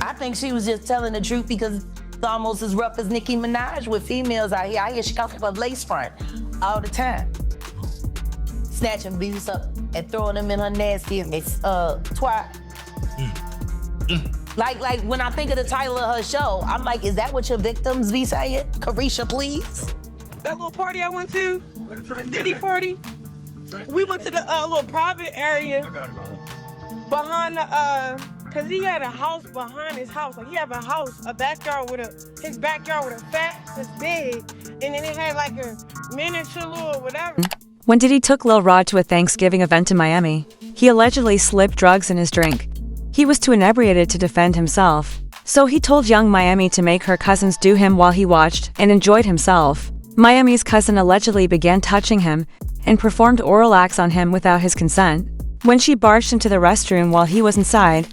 I think she was just telling the truth because it's almost as rough as Nicki Minaj with females out here. I hear she got a lace front all the time. Snatching views up and throwing them in her nasty twat. Like when I think of the title of her show, I'm like, is that what your victims be saying? Carisha, please? That little party I went to, the Diddy party, we went to the little private area behind the, cause he had a house behind his house. Like he had a backyard his backyard with a fence that's big, and then it had like a miniature little whatever. When Diddy took Lil Rod to a Thanksgiving event in Miami, he allegedly slipped drugs in his drink. He was too inebriated to defend himself, so he told Young Miami to make her cousins do him while he watched and enjoyed himself. Miami's cousin allegedly began touching him and performed oral acts on him without his consent when she barged into the restroom while he was inside,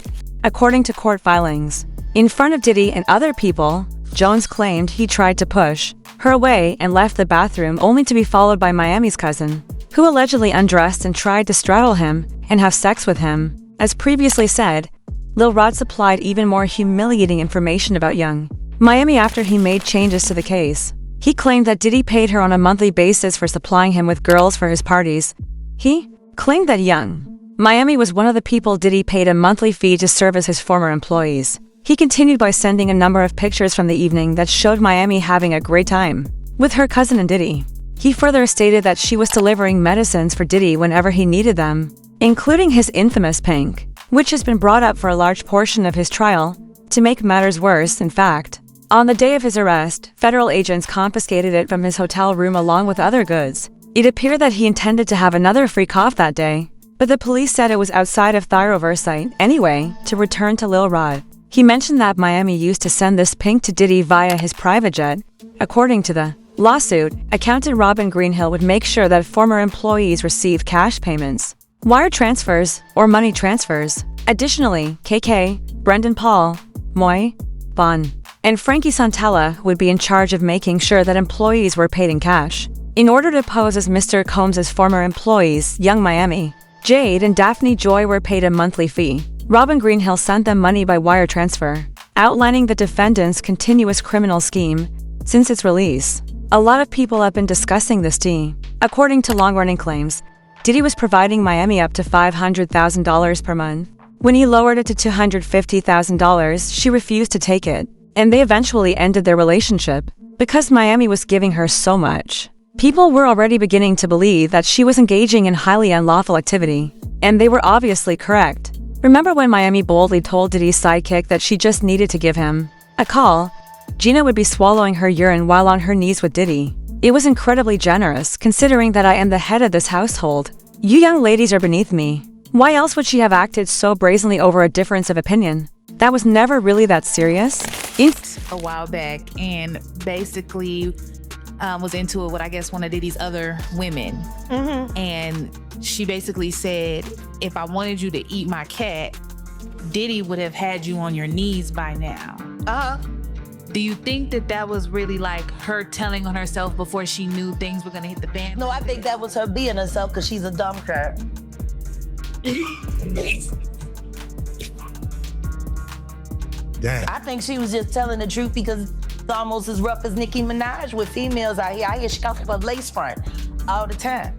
according to court filings. In front of Diddy and other people, Jones claimed he tried to push her away and left the bathroom only to be followed by Miami's cousin, who allegedly undressed and tried to straddle him and have sex with him. As previously said, Lil Rod supplied even more humiliating information about Young Miami after he made changes to the case. He claimed that Diddy paid her on a monthly basis for supplying him with girls for his parties. He claimed that Young Miami was one of the people Diddy paid a monthly fee to serve as his former employees. He continued by sending a number of pictures from the evening that showed Miami having a great time with her cousin and Diddy. He further stated that she was delivering medicines for Diddy whenever he needed them, including his infamous pink, which has been brought up for a large portion of his trial. To make matters worse, in fact, on the day of his arrest, federal agents confiscated it from his hotel room along with other goods. It appeared that he intended to have another freak off that day, but the police said it was outside of thorough oversight anyway to return to Lil Rod. He mentioned that Miami used to send this pink to Diddy via his private jet. According to the lawsuit, accountant Robin Greenhill would make sure that former employees received cash payments, wire transfers, or money transfers. Additionally, KK, Brendan Paul, Moy, Bon, and Frankie Santella would be in charge of making sure that employees were paid in cash. In order to pose as Mr. Combs' former employees, Young Miami, Jade, and Daphne Joy were paid a monthly fee. Robin Greenhill sent them money by wire transfer, outlining the defendant's continuous criminal scheme since its release. A lot of people have been discussing this tea. According to long-running claims, Diddy was providing Miami up to $500,000 per month. When he lowered it to $250,000, she refused to take it, and they eventually ended their relationship because Miami was giving her so much. People were already beginning to believe that she was engaging in highly unlawful activity, and they were obviously correct. Remember when Miami boldly told Diddy's sidekick that she just needed to give him a call? Gina would be swallowing her urine while on her knees with Diddy. It was incredibly generous, considering that I am the head of this household. You young ladies are beneath me. Why else would she have acted so brazenly over a difference of opinion? That was never really that serious. A while back, and basically was into it with, I guess, one of Diddy's other women. And she basically said, if I wanted you to eat my cat, Diddy would have had you on your knees by now. Do you think that that was really like her telling on herself before she knew things were gonna hit the fan? No, I think that was her being herself because she's a dumb crap. Damn. I think she was just telling the truth because it's almost as rough as Nicki Minaj with females out here. I hear she got a lace front all the time.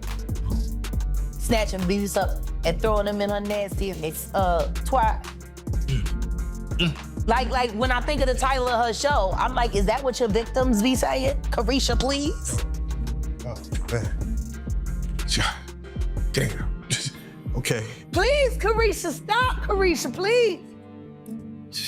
Snatching views up and throwing them in her nasty twat. Like when I think of the title of her show, I'm like, is that what your victims be saying? Carisha, please? Oh, man. Damn. Okay. Please, Carisha, stop, Carisha, please.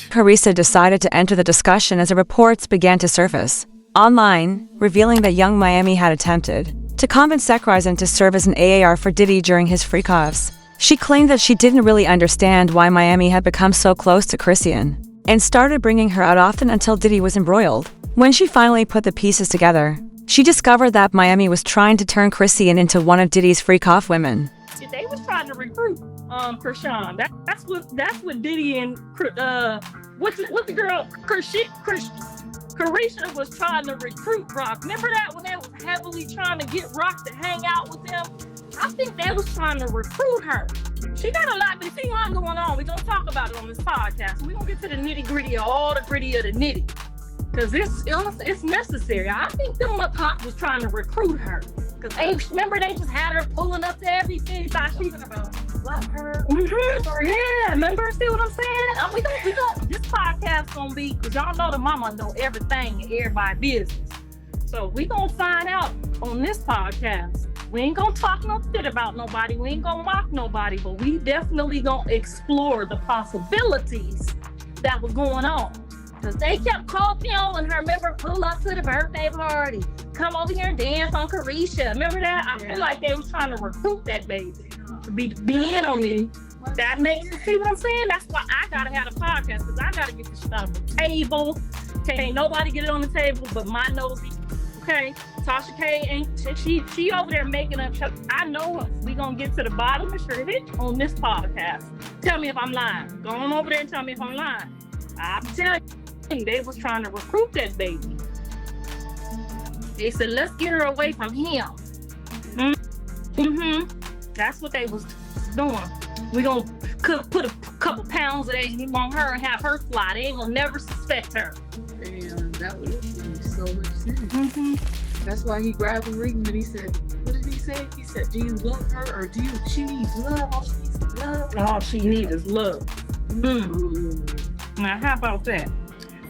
Carissa decided to enter the discussion as the reports began to surface online, revealing that Young Miami had attempted to convince Sekrizan to serve as an AAR for Diddy during his freak-offs. She claimed that she didn't really understand why Miami had become so close to Chrisean and started bringing her out often until Diddy was embroiled. When she finally put the pieces together, she discovered that Miami was trying to turn Chrisean into one of Diddy's freak-off women. They was trying to recruit Chrisean. That's what Diddy and what's the girl Carisha was trying to recruit Rock. Remember that when they was heavily trying to get Rock to hang out with them? I think they was trying to recruit her. She got a lot, but see what's going on. We're gonna talk about it on this podcast. We're gonna get to the nitty-gritty of all the gritty of the nitty. Cause it's necessary. I think them cops was trying to recruit her. Cause they remember they just had her pulling up to everything. Thought she was about love her. Yeah, remember? See what I'm saying? We got this podcast gonna be, cause y'all know the mama know everything and everybody's business. So we gonna find out on this podcast. We ain't gonna talk no shit about nobody. We ain't gonna mock nobody, but we definitely gonna explore the possibilities that was going on. Cause they kept calling her, remember, pull up to the birthday party. Come over here and dance on Chrisean. Remember that? I feel like they was trying to recruit that baby to be in on me. That makes you see what I'm saying? That's why I gotta have a podcast, cause I gotta get this shit on the table. Can't nobody get it on the table but my nosy. Okay, Tasha K ain't she over there making up. I know her. We gonna get to the bottom of it on this podcast. Tell me if I'm lying. Go on over there and tell me if I'm lying. I'm telling you, they was trying to recruit that baby. They said, let's get her away from him. That's what they was doing. We gonna put a couple pounds of that on her and have her fly. They ain't gonna never suspect her. And that would make so much sense. That's why he grabbed the ring and he said, what did he say? He said, do you love her or she needs love? All she needs is love. All she needs is love. Now, how about that?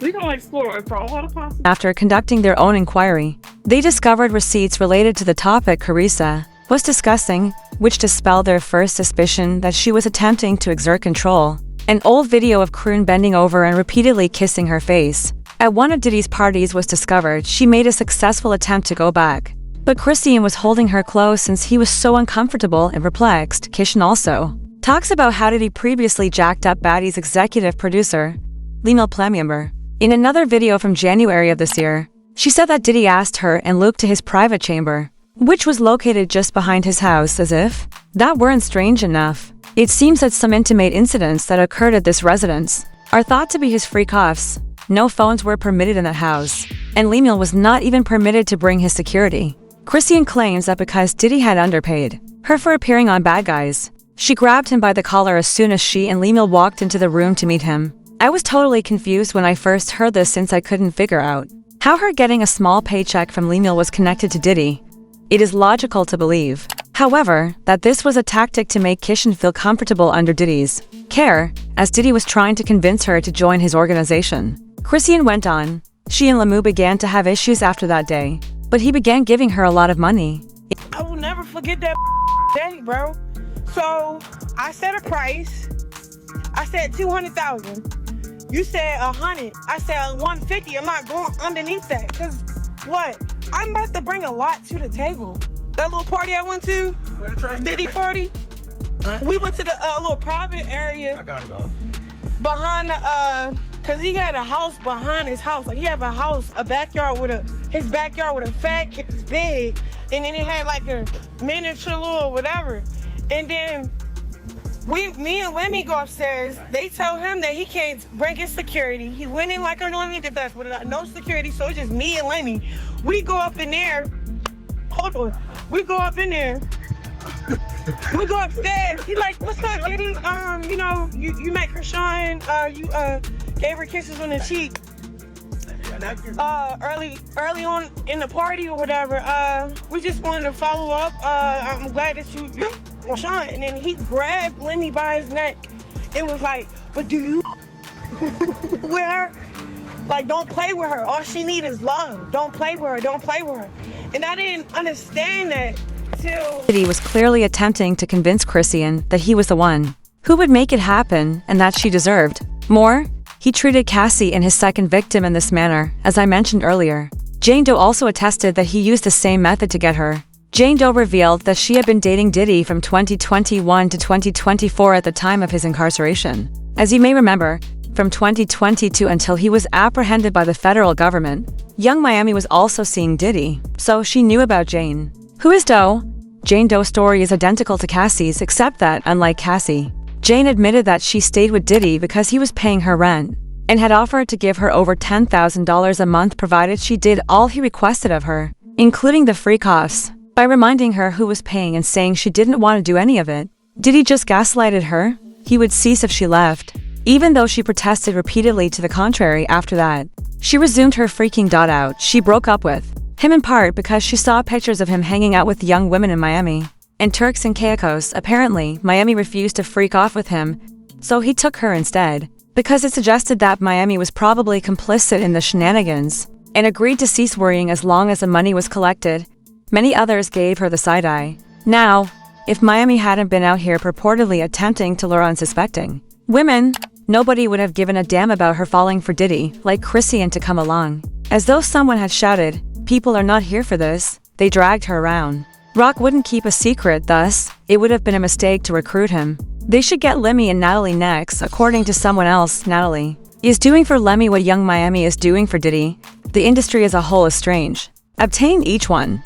We're going to explore it for all the possibilities. After conducting their own inquiry, they discovered receipts related to the topic Chrisean was discussing, which dispelled their first suspicion that she was attempting to exert control. An old video of Chrisean bending over and repeatedly kissing her face at one of Diddy's parties was discovered. She made a successful attempt to go back, but Chrisean was holding her close since he was so uncomfortable and perplexed. Chrisean also talks about how Diddy previously jacked up Baddies' executive producer, Lil Plemiumber. In another video from January of this year, she said that Diddy asked her and Luke to his private chamber, which was located just behind his house, as if that weren't strange enough. It seems that some intimate incidents that occurred at this residence are thought to be his freak-offs. No phones were permitted in that house, and Lil was not even permitted to bring his security. Chrisean claims that because Diddy had underpaid her for appearing on Bad Guys, she grabbed him by the collar as soon as she and Lil walked into the room to meet him. I was totally confused when I first heard this since I couldn't figure out how her getting a small paycheck from Lil was connected to Diddy. It is logical to believe, however, that this was a tactic to make Chrisean feel comfortable under Diddy's care, as Diddy was trying to convince her to join his organization. Chrisean went on. She and Lamu began to have issues after that day, but he began giving her a lot of money. I will never forget that day, bro. So I set a price. I said 200,000. You said 100. I said 150. I'm not going underneath that. Cause what? I'm about to bring a lot to the table. That little party I went to, Diddy party. We went to the little private area. I gotta go. Behind the cause he had a house behind his house. Like he had a house, his backyard with a fat, it's big, and then it had like a miniature little whatever. And then me and Lemmy go upstairs. They tell him that he can't bring his security. He went in like Lemmy did that with no security, so it's just me and Lemmy. We go up in there. Hold on. We go up in there. We go upstairs. He like, what's up, lady? You know, you met Chrisean. You gave her kisses on the cheek. Early on in the party or whatever. We just wanted to follow up. I'm glad that you Chrisean. And then he grabbed Lemmy by his neck. It was like, but do you with her? Like, don't play with her. All she needs is love. Don't play with her. Don't play with her. And I didn't understand that till Diddy was clearly attempting to convince Chrisean that he was the one who would make it happen and that she deserved more. He treated Cassie and his second victim in this manner, as I mentioned earlier. Jane Doe also attested that he used the same method to get her. Jane Doe revealed that she had been dating Diddy from 2021 to 2024 at the time of his incarceration. As you may remember, from 2022 until he was apprehended by the federal government, Young Miami was also seeing Diddy, so she knew about Jane. Who is Doe? Jane Doe's story is identical to Cassie's, except that, unlike Cassie, Jane admitted that she stayed with Diddy because he was paying her rent, and had offered to give her over $10,000 a month provided she did all he requested of her, including the free coughs. By reminding her who was paying and saying she didn't want to do any of it, Diddy just gaslighted her? He would cease if she left. Even though she protested repeatedly to the contrary after that, she resumed her freaking out. She broke up with him in part because she saw pictures of him hanging out with young women in Miami. In Turks and Caicos, apparently, Miami refused to freak off with him, so he took her instead, because it suggested that Miami was probably complicit in the shenanigans, and agreed to cease worrying as long as the money was collected. Many others gave her the side-eye. Now, if Miami hadn't been out here purportedly attempting to lure unsuspecting women, nobody would have given a damn about her falling for Diddy, like Chrisean to come along. As though someone had shouted, "People are not here for this," they dragged her around. Rock wouldn't keep a secret, thus, it would have been a mistake to recruit him. They should get Lemmy and Natalie next. According to someone else, Natalie is doing for Lemmy what young Miami is doing for Diddy. The industry as a whole is strange. Obtain each one.